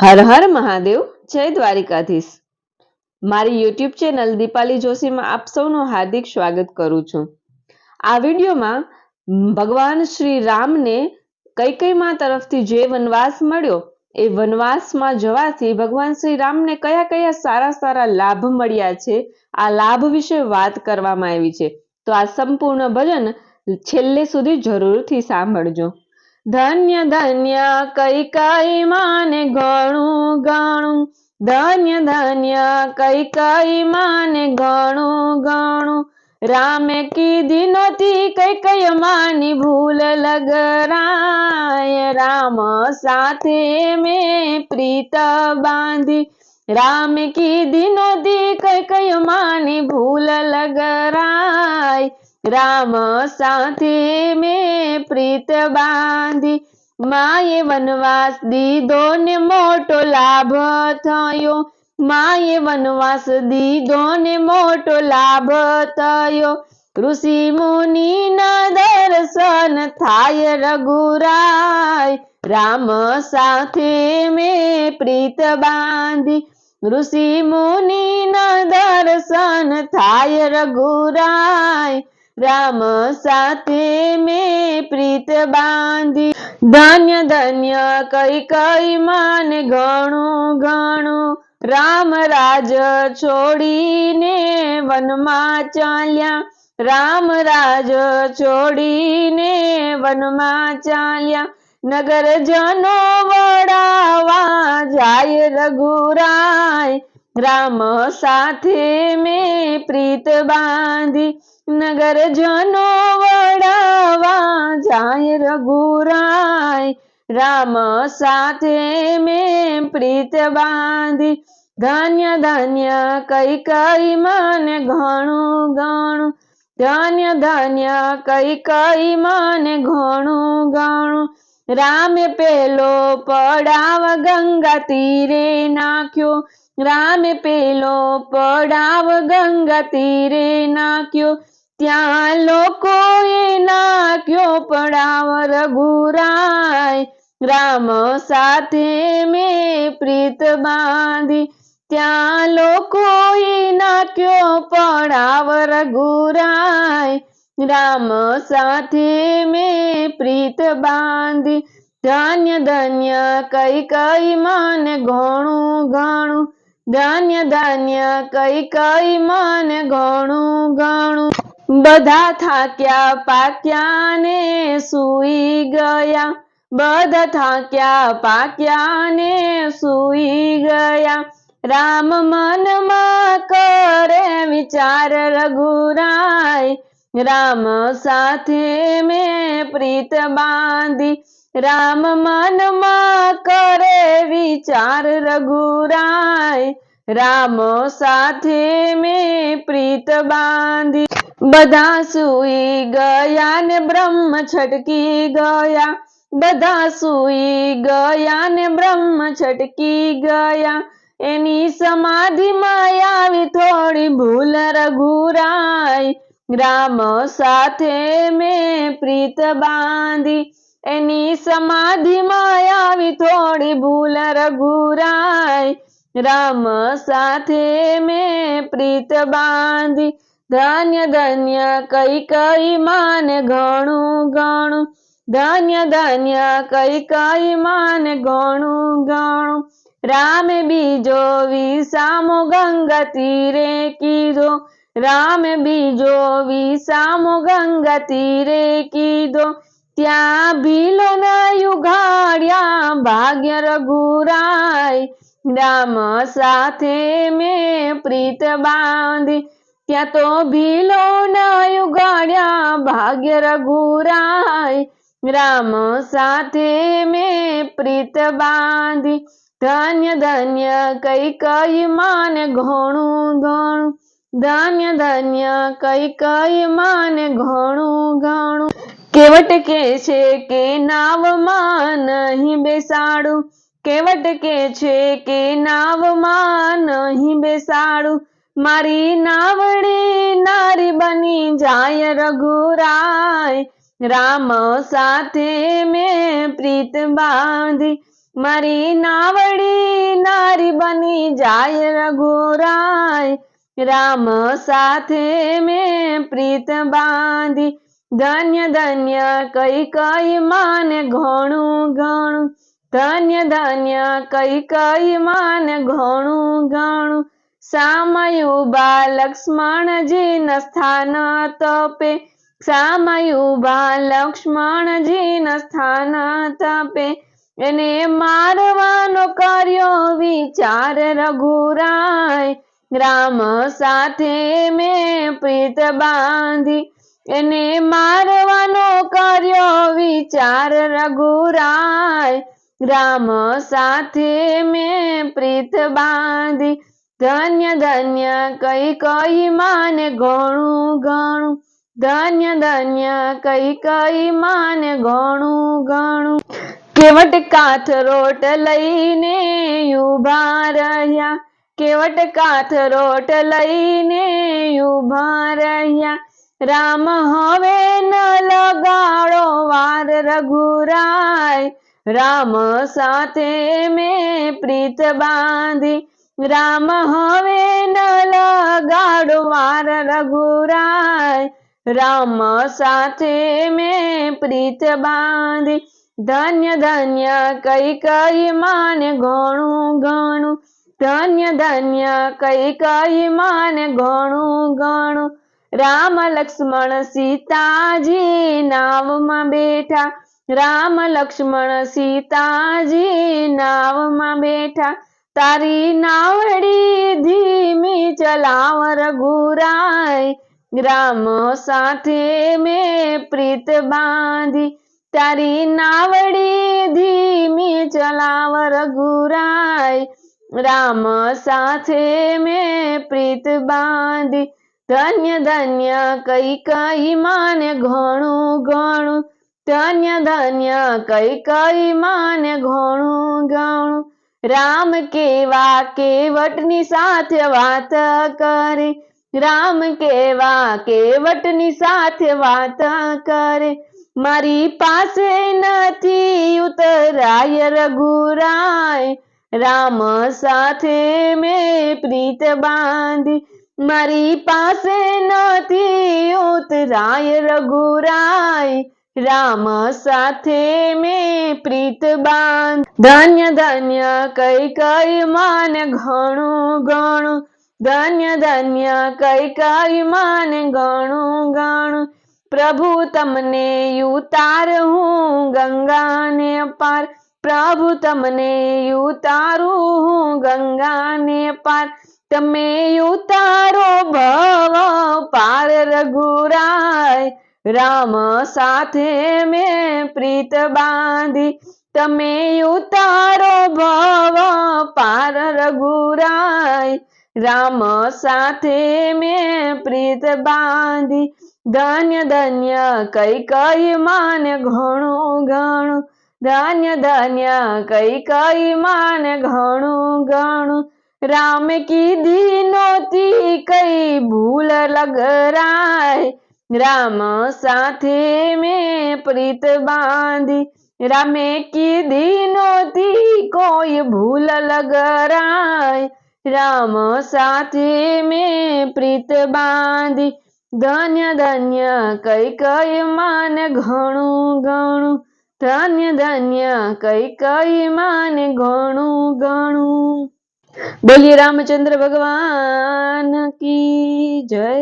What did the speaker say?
હર હર મહાદેવ, જય દ્વારિકાધીશ। મારી YouTube channel Dipali જોશીમાં આપ સૌનું હાર્દિક સ્વાગત કરું છું। આ વિડીયોમાં ભગવાન શ્રી રામને કૈકેયી તરફથી જે વનવાસ મળ્યો એ વનવાસમાં જવાથી ભગવાન શ્રી રામને કયા કયા સારા લાભ મળ્યા છે, આ લાભ વિશે વાત કરવામાં આવી છે। તો આ સંપૂર્ણ ભજન છેલ્લે સુધી જરૂરથી સાંભળજો। ધન્ય ધન્ય કૈકેયી માને ઘણું ઘણું, ધન્ય ધન્ય કૈકેયી માને ઘણું ઘણું। રામે કીધી નોતી કૈકેયી માની ભૂલ લગરાય, રામ સાથે મેં પ્રીત બાંધી। રામે કીધી નોતી કૈકેયી માની ભૂલ લગરાય, રામ સાથે મેં પ્રીત બાંધી। માએ વનવાસ દીધો ને મોટો લાભ થયો, માએ વનવાસ દીધો ને મોટો લાભ થયો। ઋષિ મુનિના દર્શન થાય રઘુરાય, રામ સાથે મેં પ્રીત બાંધી। ઋષિ મુનિના દર્શન થાય રઘુરાય, રામ સાથે મેં પ્રીત બાંધી। ધન્ય ધન્ય કૈકેયી માને ઘણું ઘણું, રામ રાજ છોડીને વનમાં ચાલ્યા, રામ રાજ છોડીને વનમાં ચાલ્યા। નગરજનો વડાવા જાય રઘુરાય, રામ સાથે મેં પ્રીત બાંધી। નગરજનો વડાવા જાય રઘુરાય, રામ સાથે મેં પ્રીત બાંધી। ધન્ય ધન્ય કૈકેયી માને ઘણું ઘણું, ધન્ય ધન્ય કૈકેયી માને ઘણું ઘણું। રામે પેલો પડાવ ગંગા તીરે નાખ્યો, રામે પેલો પડાવ ગંગા તીરે નાખ્યો। ત્યાં લોકોએ નાખ્યો પડાવ રઘુરાય, રામ સાથે મેં પ્રીત બાંધી। ત્યાં લોકોએ નાખ્યો પડાવ રઘુરાય, રામ સાથે મેં પ્રીત બાંધી। ધન્ય ધન્ય કૈકેયી માને ઘણું ઘણું, ધન્ય ધન્ય કૈકેયી માને ઘણું ઘણું। બધા થાક્યા પાક્યા ને સૂઈ ગયા, બધા થાક્યા પાક્યા ને સૂઈ ગયા। રામ મનમાં કરે વિચાર રઘુરાય, રામ સાથે મેં પ્રીત બાંધી। રામ મનમાં કરે વિચાર રઘુરાય, રામ સાથે મેં પ્રીત બાંધી। બધા સૂઈ ગયા ને બ્રહ્મ છટકી ગયા, બધા સૂઈ ગયા ને બ્રહ્મ છટકી ગયા। એની સમાધિમાં આવી થોડી ભૂલ રઘુરાય, રામ સાથે મેં પ્રીત બાંધી। એની સમાધિમાં આવી થોડી ભૂલ રઘુરાય, રામ સાથે મેં પ્રીત બાંધી। ધન્ય ધન્ય કૈકેયી માને ઘણું ઘણું, ધન્ય ધન્ય કૈકેયી માને ઘણું ઘણું। રામે બીજો વિસામો ગંગા તીરે કીધો, રામે બીજો વિસામો ગંગા તીરે કીધો। ત્યાં ભીલોના યુગાડ્યા ભાગ્ય રઘુરાય, રામ સાથે મેં પ્રીત બાંધી। ત્યાં તો ભીલોના યુગાડ્યા ભાગ્ય રઘુરાય, રામ સાથે મેં પ્રીત બાંધી। ધન્ય ધન્ય કૈકેયી માને ઘણું ઘણું, ધન્ય ધન્ય કૈકેયી માને ઘણું ઘણું। કેવટ કે છે કે નાવમાં નહીં બેસાડું, કેવટ કે છે કે નાવમાં નહીં બેસાડું। મારી નાવડી નારી બની જાય રઘુરાય, રામ સાથે મેં પ્રીત બાંધી। મારી નાવડી બની જાય રઘુરાય, રામ સાથે મેં પ્રીત બાંધી, ધન્ય ધન્ય કઈ માને ઘણું ઘણું, ધન્ય ધન્ય કઈ માને ઘણું ઘણું, સામયુબા લક્ષ્મણજી ન સ્થાન તપે, સામયુબા લક્ષ્મણજી ન સ્થાન તપે, એને મારવાનો કર્યો વિચાર રઘુરાય, રામ સાથે મેં પ્રીત બાંધી, એને મારવાનો કર્યો વિચાર રઘુરાય, રામ સાથે મેં પ્રીત બાંધી, ધન્ય ધન્ય કઈ માને ઘણું ઘણું, ધન્ય ધન્ય કઈ માને ઘણું ઘણું, કેવટ કાથરોટ લઈને ઊભા રહ્યા, કેવટ કાથરોટ લઈને ઊભા રહ્યા, રામ હવે ન લગાડો વાર રઘુરાય, રામ સાથે મેં પ્રીત બાંધી, રામ હવે ન લગાડો વાર રઘુરાય, રામ સાથે મેં પ્રીત બાંધી, ધન્ય ધન્ય કઈ માને ઘણું ઘણું, ધન્ય ધન્ય કઈ માને ઘણું ઘણું, રામ લક્ષ્મણ સીતાજી નાવમાં બેઠા, રામ લક્ષ્મણ સીતાજી નાવમાં બેઠા, તારી નાવડી ધીમી ચલાવ રઘુરાય, રામ સાથે મેં પ્રીત બાંધી, તારી નાવડી ધીમી ચલાવ રઘુરાય, રામ સાથે મેં પ્રીત બાંધી, ધન્ય ધન્ય કઈ માને ઘણું ઘણું, ધન્ય ધન્ય કઈ માને ઘણું ઘણું, રામ કેવા કેવટની સાથે વાત કરે, રામ કેવા કેવટની સાથે વાત કરે, મારી પાસે નથી ઉતરાય રઘુરાય, રામ સાથે મેં પ્રીત બાંધી, મારી પાસે નથી ઉતરાય રઘુરાય, રામ સાથે મેં પ્રીત બાંધી, ધન્ય ધન્ય કઈ માને ઘણું ઘણું, ધન્ય ધન્ય કઈ માને ઘણું ઘણું, પ્રભુ તમને ઉતારું ગંગાને પાર, પ્રભુ તમને ઉતારું ગંગાને પાર, તમે ઉતારો ભવ પાર રઘુરાય, રામ સાથે મેં પ્રીત બાંધી, તમે ઉતારો ભવ પાર રઘુરાય, રામ સાથે મેં પ્રીત બાંધી, ધન્ય ધન્ય કઈ માને ઘણું ઘણું, ધન્ય ધન્ય કઈ માને ઘણું ઘણું, રામ કીધી નોતી કઈ ભૂલ લગરાય, રામ સાથે મેં પ્રીત બાંધી, રામે કીધી નોતી કોઈ ભૂલ લગરાય, રામ સાથે મેં પ્રીત બાંધી, ધન્ય ધન્ય કઈ માને ઘણું ઘણું, ધન્ય ધન્ય કઈ માને ઘણું ઘણું, બોલીએ રામચંદ્ર ભગવાન કી જય।